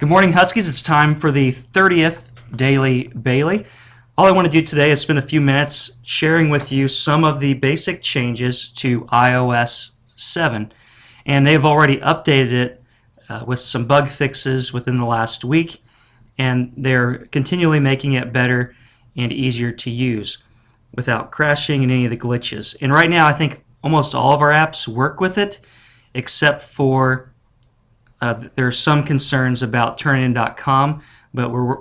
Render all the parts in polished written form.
Good morning, Huskies. It's time for the 30th Daily Bailey. All I want to do today is spend a few minutes sharing with you some of the basic changes to iOS 7. And they've already updated it with some bug fixes within the last week, and they're continually making it better and easier to use without crashing and any of the glitches. And right now, I think almost all of our apps work with it, except for there are some concerns about turnitin.com, but we're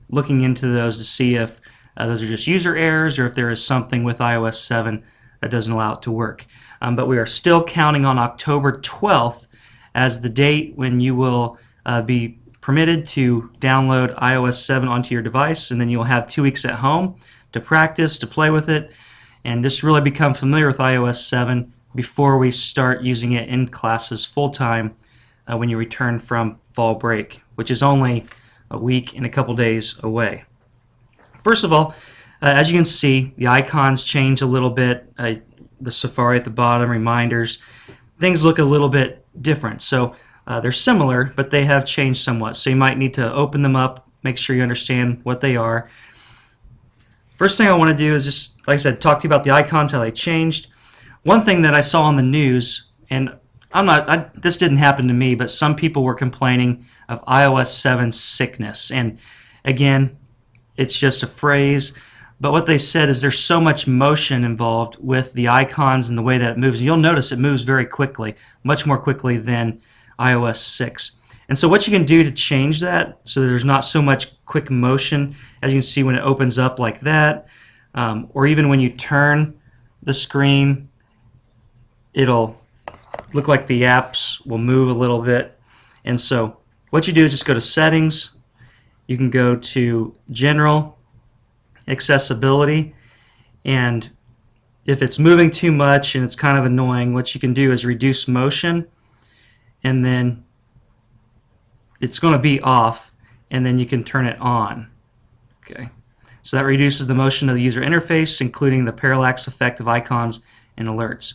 looking into those to see if those are just user errors or if there is something with iOS 7 that doesn't allow it to work. But we are still counting on October 12th as the date when you will be permitted to download iOS 7 onto your device, and then you'll have 2 weeks at home to practice, to play with it, and just really become familiar with iOS 7 before we start using it in classes full-time when you return from fall break, which is only a week and a couple days away. First of all, as you can see, the icons change a little bit. The Safari at the bottom, reminders, things look a little bit different. So they're similar, but they have changed somewhat. So you might need to open them up, make sure you understand what they are. First thing I want to do is just, like I said, talk to you about the icons, how they changed. One thing that I saw on the news, and this didn't happen to me, but some people were complaining of iOS 7 sickness. And again, it's just a phrase, but what they said is there's so much motion involved with the icons and the way that it moves. And you'll notice it moves very quickly, much more quickly than iOS 6. And so what you can do to change that so that there's not so much quick motion, as you can see when it opens up like that, or even when you turn the screen, it'll look like the apps will move a little bit. And so what you do is just go to Settings. You can go to General, Accessibility, and if it's moving too much and it's kind of annoying, what you can do is reduce motion, and then it's going to be off, and then you can turn it on. Okay, so that reduces the motion of the user interface, including the parallax effect of icons and alerts.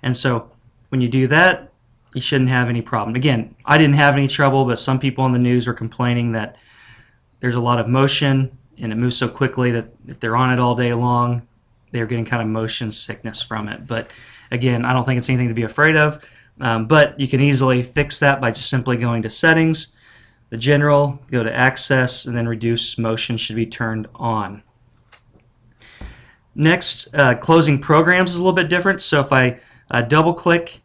And so when you do that, you shouldn't have any problem. Again, I didn't have any trouble, but some people on the news were complaining that there's a lot of motion and it moves so quickly that if they're on it all day long, they're getting kind of motion sickness from it. But again, I don't think it's anything to be afraid of. But you can easily fix that by just simply going to Settings, the General, go to Access, and then Reduce Motion should be turned on. Next, closing programs is a little bit different. So if I double-click,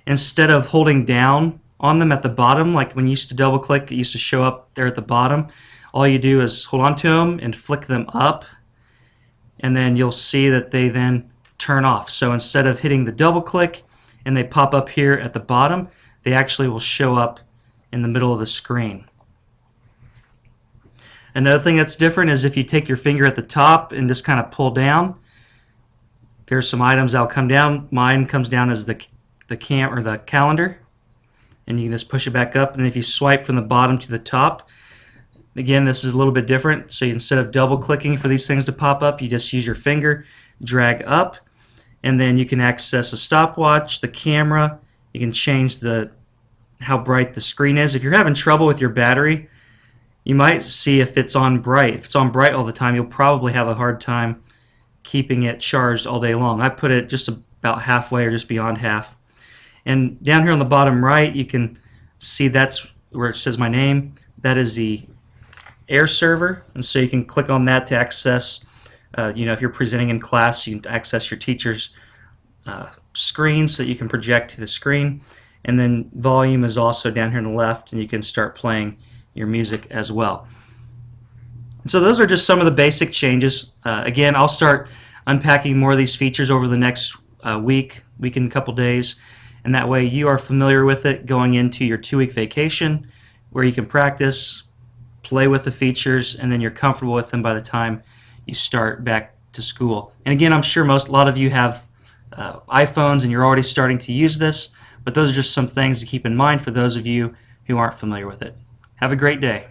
instead of holding down on them at the bottom, like when you used to double-click, it used to show up there at the bottom, all you do is hold on to them and flick them up, and then you'll see that they then turn off. So instead of hitting the double-click and they pop up here at the bottom, they actually will show up in the middle of the screen. Another thing that's different is if you take your finger at the top and just kind of pull down, there's some items that'll come down. Mine comes down as the calendar, and you can just push it back up. And if you swipe from the bottom to the top, again, this is a little bit different. So instead of double clicking for these things to pop up, you just use your finger, drag up, and then you can access a stopwatch, the camera. You can change how bright the screen is. If you're having trouble with your battery, you might see if it's on bright. If it's on bright all the time, you'll probably have a hard time keeping it charged all day long. I put it just about halfway or just beyond half. And down here on the bottom right, you can see that's where it says my name. That is the Air server, and so you can click on that to access, if you're presenting in class, you can access your teacher's screen so that you can project to the screen. And then volume is also down here on the left, and you can start playing your music as well. So those are just some of the basic changes. Again, I'll start unpacking more of these features over the next week and a couple days, and that way you are familiar with it going into your 2-week vacation where you can practice, play with the features, and then you're comfortable with them by the time you start back to school. And again, I'm sure a lot of you have iPhones and you're already starting to use this, but those are just some things to keep in mind for those of you who aren't familiar with it. Have a great day.